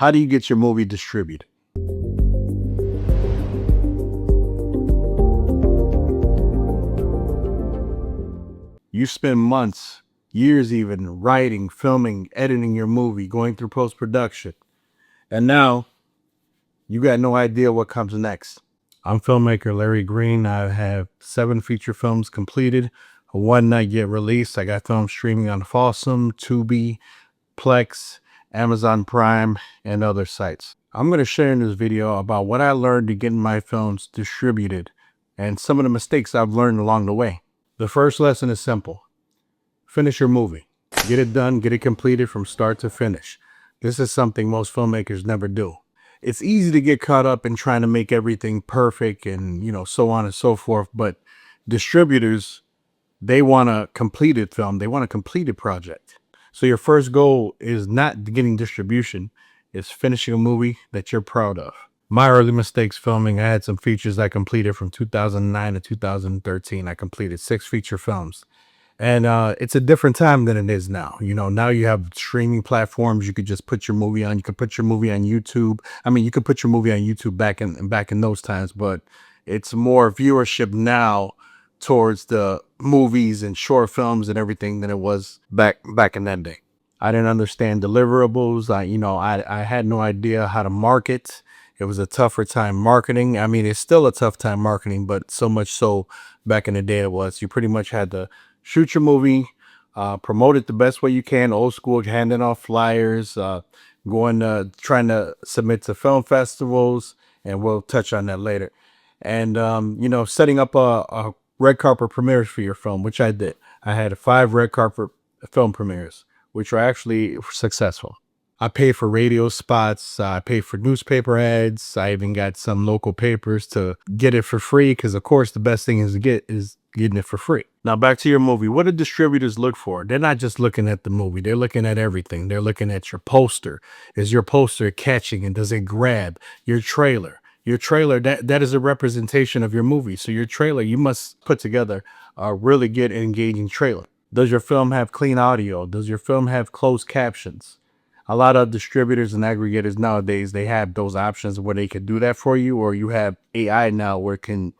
How do you get your movie distributed? You spend months, years even, writing, filming, editing your movie, going through post-production. And now you got no idea what comes next. I'm filmmaker Larry Green. I have 7 feature films completed, 1 not yet released. I got films streaming on Fawsome, Tubi, Plex, Amazon Prime, and other sites. I'm going to share in this video about what I learned to get my films distributed and some of the mistakes I've learned along the way. The first lesson is simple. Finish your movie. Get it done, get it completed from start to finish. This is something most filmmakers never do. It's easy to get caught up in trying to make everything perfect and, so on and so forth, but distributors, they want a completed film. They want a completed project. So your first goal is not getting distribution, it's finishing a movie that you're proud of. My early mistakes filming, I had some features I completed from 2009 to 2013. I completed 6 feature films. And it's a different time than it is now. Now you have streaming platforms. You could just put your movie on. You could put your movie on YouTube. I mean, you could put your movie on YouTube back in those times, but it's more viewership now towards the movies and short films and everything than it was back in that day. I didn't understand deliverables. I had no idea how to market. It was a tougher time marketing. I mean, it's still a tough time marketing, but so much so back in the day it was. You pretty much had to shoot your movie, promote it the best way you can, old school, handing off flyers, trying to submit to film festivals, and we'll touch on that later. And, setting up a red carpet premieres for your film, which I did. I had 5 red carpet film premieres, which were actually successful. I paid for radio spots. I paid for newspaper ads. I even got some local papers to get it for free because, of course, the best thing is getting it for free. Now, back to your movie. What do distributors look for? They're not just looking at the movie. They're looking at everything. They're looking at your poster. Is your poster catching and does it grab? Your trailer. Your trailer, that is a representation of your movie. So your trailer, you must put together a really good and engaging trailer. Does your film have clean audio? Does your film have closed captions? A lot of distributors and aggregators nowadays, they have those options where they can do that for you, or you have AI now where it can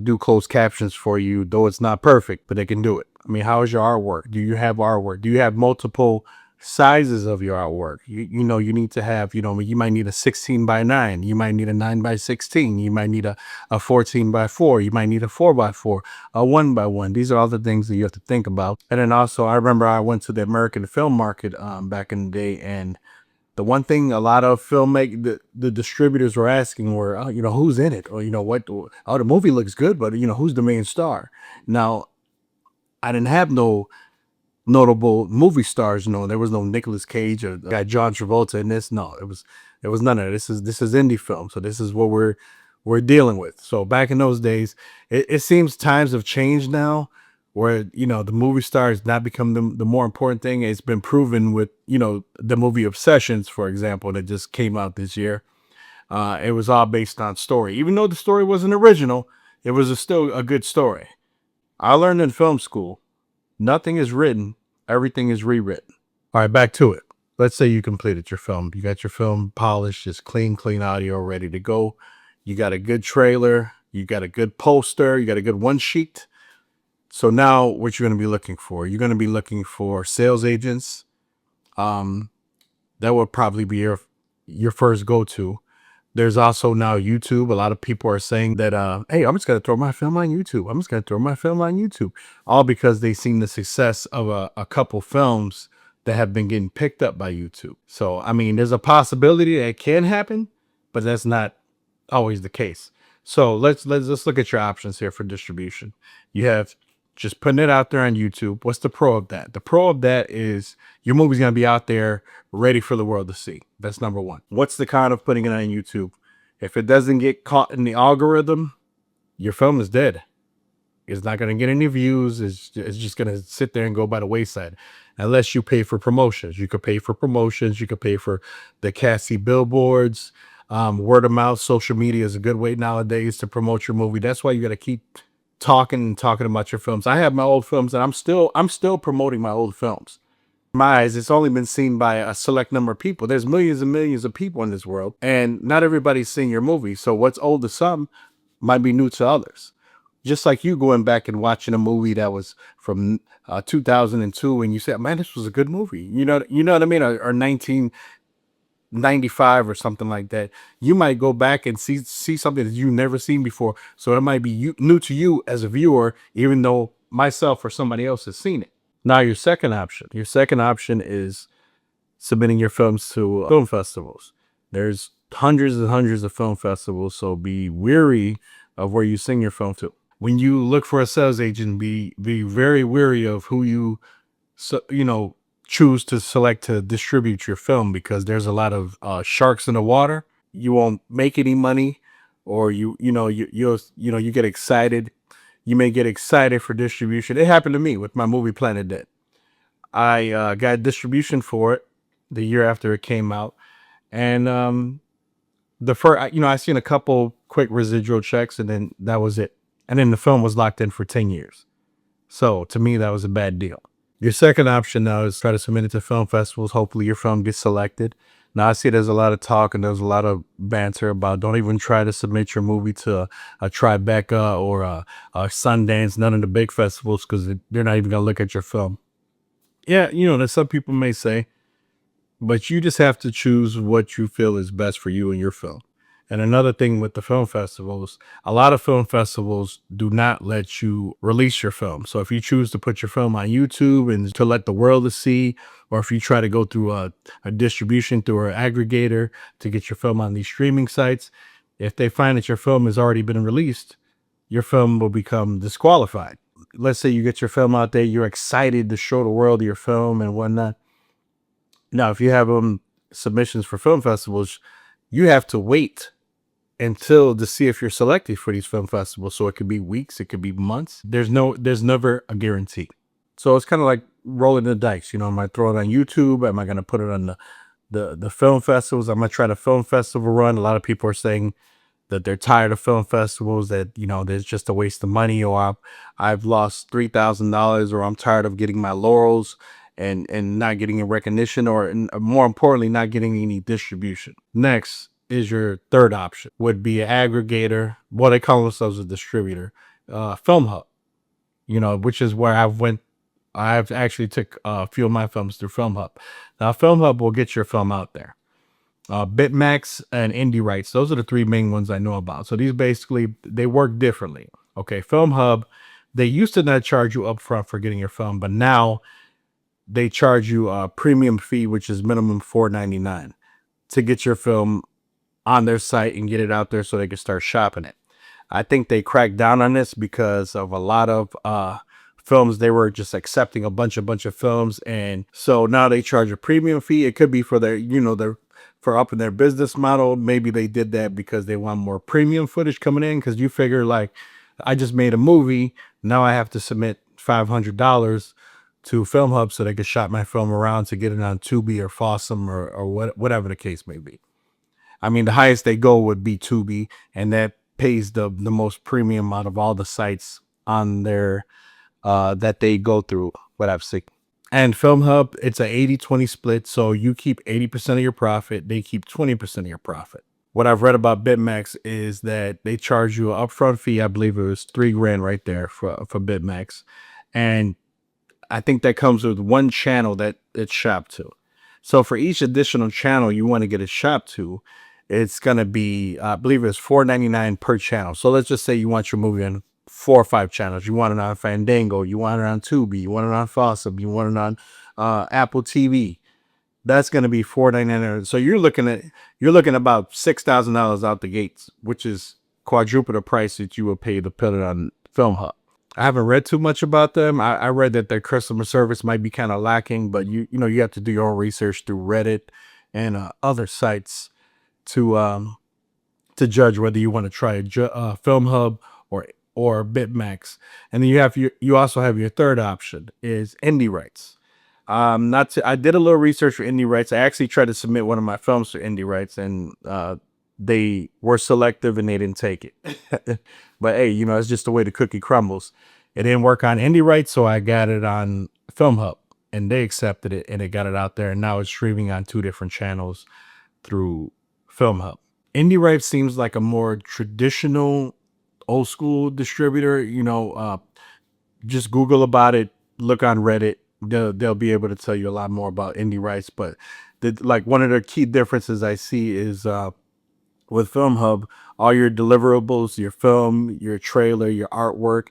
do closed captions for you, though it's not perfect, but they can do it. I mean, how is your artwork? Do you have artwork? Do you have multiple sizes of your artwork? You need to have, you might need a 16:9. You might need a 9:16. You might need a 14:4. You might need a 4:4, a 1:1. These are all the things that you have to think about. And then also, I remember I went to the American film market back in the day, and the one thing a lot of the distributors were asking were, who's in it? Or, what, oh, the movie looks good, but, who's the main star? Now, I didn't have no notable movie stars. There was no Nicolas Cage or guy John Travolta in this. No, it was none of that. This is indie film. So this is what we're dealing with. So back in those days, it seems times have changed now, where the movie star has not become the more important thing. It's been proven with the movie Obsessions, for example, that just came out this year. It was all based on story. Even though the story wasn't original, it was still a good story. I learned in film school, nothing is written, everything is rewritten. All right, back to it. Let's say you completed your film. You got your film polished, just clean audio, ready to go. You got a good trailer. You got a good poster. You got a good one sheet. So now what you're going to be looking for? You're going to be looking for sales agents. That would probably be your first go-to. There's also now YouTube. A lot of people are saying that, hey, I'm just going to throw my film on YouTube. I'm just going to throw my film on YouTube. All because they've seen the success of a couple films that have been getting picked up by YouTube. So, I mean, there's a possibility that it can happen, but that's not always the case. So let's look at your options here for distribution. You have just putting it out there on YouTube. What's the pro of that? The pro of that is your movie's going to be out there ready for the world to see. That's number one. What's the con of putting it on YouTube? If it doesn't get caught in the algorithm, your film is dead. It's not going to get any views. It's just going to sit there and go by the wayside unless you pay for promotions. You could pay for promotions. You could pay for the Cassie billboards. Word of mouth, social media is a good way nowadays to promote your movie. That's why you got to keep talking about your films. I have my old films and I'm still promoting my old films. my eyes, it's only been seen by a select number of people. There's millions and millions of people in this world, and not everybody's seen your movie. So what's old to some might be new to others. Just like you going back and watching a movie that was from 2002, and you said, "Man, this was a good movie." You know what I mean, or 1995 or something like that. You might go back and see something that you've never seen before. So it might be new to you as a viewer, even though myself or somebody else has seen it. Now, your second option is submitting your films to film festivals. There's hundreds and hundreds of film festivals, so be weary of where you sing your film to. When you look for a sales agent, be very weary of who you so choose to select to distribute your film, because there's a lot of sharks in the water. You won't make any money, or you get excited. You may get excited for distribution. It happened to me with my movie Planet Dead. I got distribution for it the year after it came out, and the first, I seen a couple quick residual checks, and then that was it. And then the film was locked in for 10 years. So to me, that was a bad deal. Your second option now is try to submit it to film festivals. Hopefully, your film gets selected. Now, I see there's a lot of talk and there's a lot of banter about don't even try to submit your movie to a Tribeca or a Sundance, none of the big festivals, because they're not even going to look at your film. Yeah, that some people may say, but you just have to choose what you feel is best for you and your film. And another thing with the film festivals, a lot of film festivals do not let you release your film. So if you choose to put your film on YouTube and to let the world to see, or if you try to go through a distribution through an aggregator to get your film on these streaming sites, if they find that your film has already been released, your film will become disqualified. Let's say you get your film out there, you're excited to show the world your film and whatnot. Now, if you have submissions for film festivals, you have to wait until to see if you're selected for these film festivals. So it could be weeks, it could be months. There's never a guarantee. So it's kind of like rolling the dice. Am I throw it on YouTube? Am I going to put it on the film festivals? I'm going to try the film festival run. A lot of people are saying that they're tired of film festivals, that there's just a waste of money, or I've lost $3,000, or I'm tired of getting my laurels and not getting a recognition, or more importantly, not getting any distribution. Next is your third option, would be an aggregator. Well, they call themselves a distributor, Film Hub. Which is where I've actually took a few of my films through Film Hub. Now, Film Hub will get your film out there. Bitmax and Indie Rights. Those are the three main ones I know about. So these basically, they work differently. Okay, Film Hub, they used to not charge you upfront for getting your film, but now they charge you a premium fee, which is minimum $4.99 to get your film on their site and get it out there so they can start shopping it. I think they cracked down on this because of a lot of films. They were just accepting a bunch of films, and so now they charge a premium fee. It could be for their for upping their business model. Maybe they did that because they want more premium footage coming in, because you figure, like, I just made a movie, now I have to submit $500 to Film Hub so they can shop my film around to get it on Tubi or Fossum or whatever the case may be. I mean, the highest they go would be Tubi, and that pays the most premium out of all the sites on their that they go through, what I've seen. And Film Hub, it's a 80-20 split, so you keep 80% of your profit, they keep 20% of your profit. What I've read about Bitmax is that they charge you an upfront fee. I believe it was $3,000 right there for Bitmax, and I think that comes with one channel that it's shopped to. So for each additional channel you want to get it shopped to, it's gonna be, I believe it's $4.99 per channel. So let's just say you want your movie on 4 or 5 channels. You want it on Fandango, you want it on Tubi, you want it on Fossum, you want it on Apple TV. That's gonna be $4.99. So you're looking at about $6,000 out the gates, which is quadruple the price that you would pay to put it on Film Hub. I haven't read too much about them. I read that their customer service might be kind of lacking, but you have to do your own research through Reddit and other sites to judge whether you want to try a Film Hub or Bitmax. And then you also have your third option is Indie Rights. I did a little research for Indie Rights. I actually tried to submit one of my films to Indie Rights, and they were selective and they didn't take it. But hey, it's just the way the cookie crumbles. It didn't work on Indie Rights, so I got it on Film Hub. and they accepted it and they got it out there, and now it's streaming on 2 different channels through Film Hub. Indie Rights seems like a more traditional, old school distributor. Just Google about it, look on Reddit. They'll be able to tell you a lot more about indie rights. But like one of the key differences I see is with Film Hub, all your deliverables, your film, your trailer, your artwork,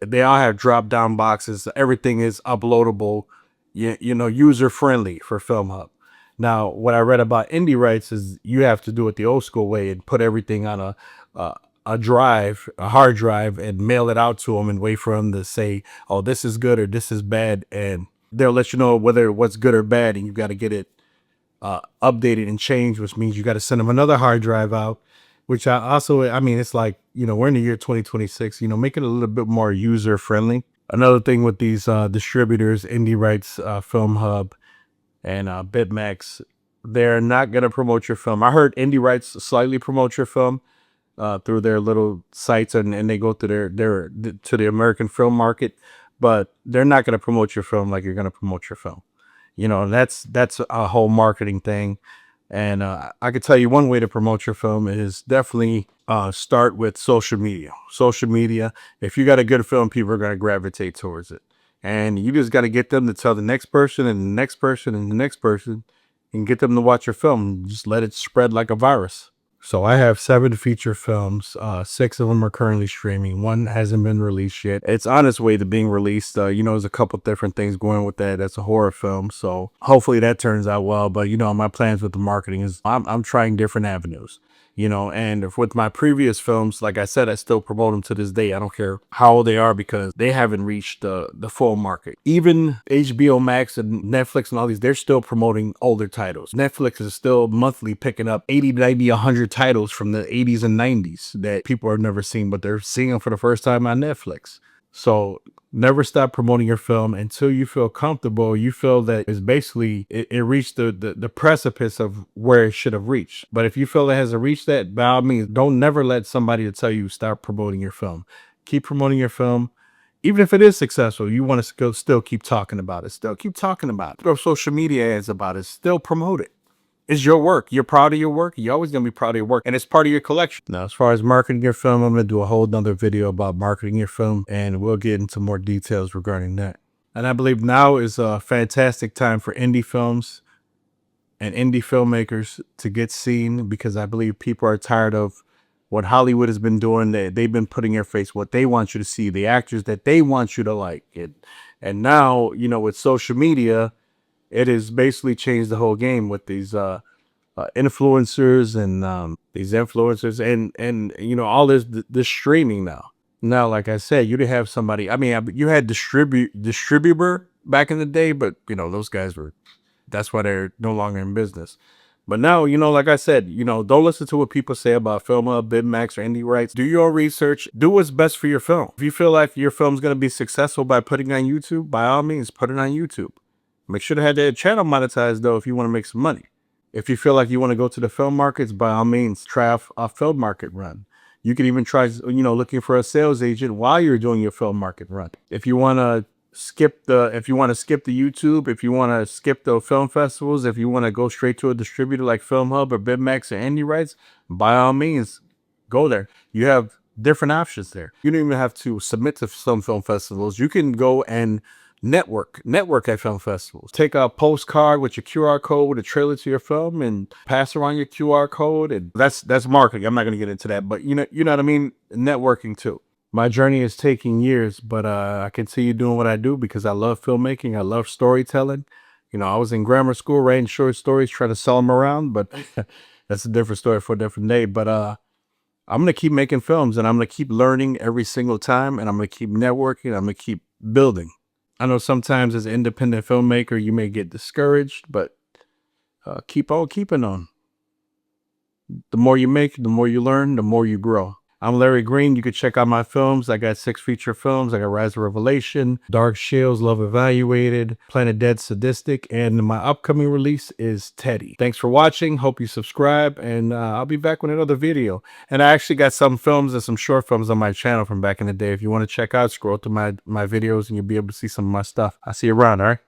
they all have drop down boxes. Everything is uploadable, user friendly for Film Hub. Now, what I read about indie rights is you have to do it the old school way and put everything on a drive, a hard drive, and mail it out to them and wait for them to say, "Oh, this is good" or "this is bad," and they'll let you know whether what's good or bad, and you got to get it updated and changed, which means you got to send them another hard drive out. Which I mean, it's like we're in the year 2026. Make it a little bit more user friendly. Another thing with these distributors, Indie Rights, Film Hub, and Bitmax, they're not gonna promote your film. I heard Indie Rights slightly promote your film through their little sites, and they go to their to the American film market, but they're not gonna promote your film like you're gonna promote your film. That's a whole marketing thing. And I could tell you one way to promote your film is definitely start with social media. Social media, if you got a good film, people are going to gravitate towards it. And you just got to get them to tell the next person and the next person and the next person and get them to watch your film. Just let it spread like a virus. So I have 7 feature films. 6 of them are currently streaming. One hasn't been released yet. It's on its way to being released. There's a couple different things going with that. That's a horror film, so hopefully that turns out well. But my plans with the marketing is I'm trying different avenues. And if with my previous films, like I said, I still promote them to this day. I don't care how old they are because they haven't reached the full market. Even HBO Max and Netflix and all these, they're still promoting older titles. Netflix is still monthly picking up 80, 90, 100 titles from the 80s and 90s that people have never seen, but they're seeing them for the first time on Netflix. So never stop promoting your film until you feel comfortable. You feel that it's basically it reached the precipice of where it should have reached. But if you feel it hasn't reached that, by all means, don't never let somebody to tell you stop promoting your film. Keep promoting your film. Even if it is successful, you want to still keep talking about it. Still keep talking about it. Throw social media ads about it. Still promote it. It's your work. You're proud of your work. You're always going to be proud of your work. And it's part of your collection. Now, as far as marketing your film, I'm going to do a whole nother video about marketing your film. And we'll get into more details regarding that. And I believe now is a fantastic time for indie films and indie filmmakers to get seen, because I believe people are tired of what Hollywood has been doing. They've been putting in your face what they want you to see, the actors that they want you to like. And now, with social media, it has basically changed the whole game with these influencers and and all this streaming now. Now, like I said, you didn't have somebody. I mean, you had distributor back in the day, but those guys were. That's why they're no longer in business. But now, like I said, don't listen to what people say about Filma, Bitmax, or Indie Rights. Do your own research. Do what's best for your film. If you feel like your film's going to be successful by putting it on YouTube, by all means, put it on YouTube. Make sure to have that channel monetized, though, if you want to make some money. If you feel like you want to go to the film markets, by all means, try a film market run. You can even try, looking for a sales agent while you're doing your film market run. If you want to skip the YouTube, if you want to skip the film festivals, if you want to go straight to a distributor like Film Hub or Bitmax or Indie Rights, by all means, go there. You have different options there. You don't even have to submit to some film festivals. You can go and network at film festivals. Take a postcard with your QR code with a trailer to your film and pass around your QR code, and that's marketing. I'm not going to get into that, but you know what I mean. Networking too. My journey is taking years, but I continue doing what I do because I love filmmaking. I love storytelling. I was in grammar school writing short stories, trying to sell them around, but that's a different story for a different day. But I'm going to keep making films, and I'm going to keep learning every single time, and I'm going to keep networking. I'm going to keep building. I know sometimes as an independent filmmaker, you may get discouraged, but keep on keeping on. The more you make, the more you learn, the more you grow. I'm Larry Green. You can check out my films. I got 6 feature films. I got Rise of Revelation, Dark Shields, Love Evaluated, Planet Dead Sadistic, and my upcoming release is Teddy. Thanks for watching. Hope you subscribe, and I'll be back with another video. And I actually got some films and some short films on my channel from back in the day. If you want to check out, scroll through my videos and you'll be able to see some of my stuff. I'll see you around, all right?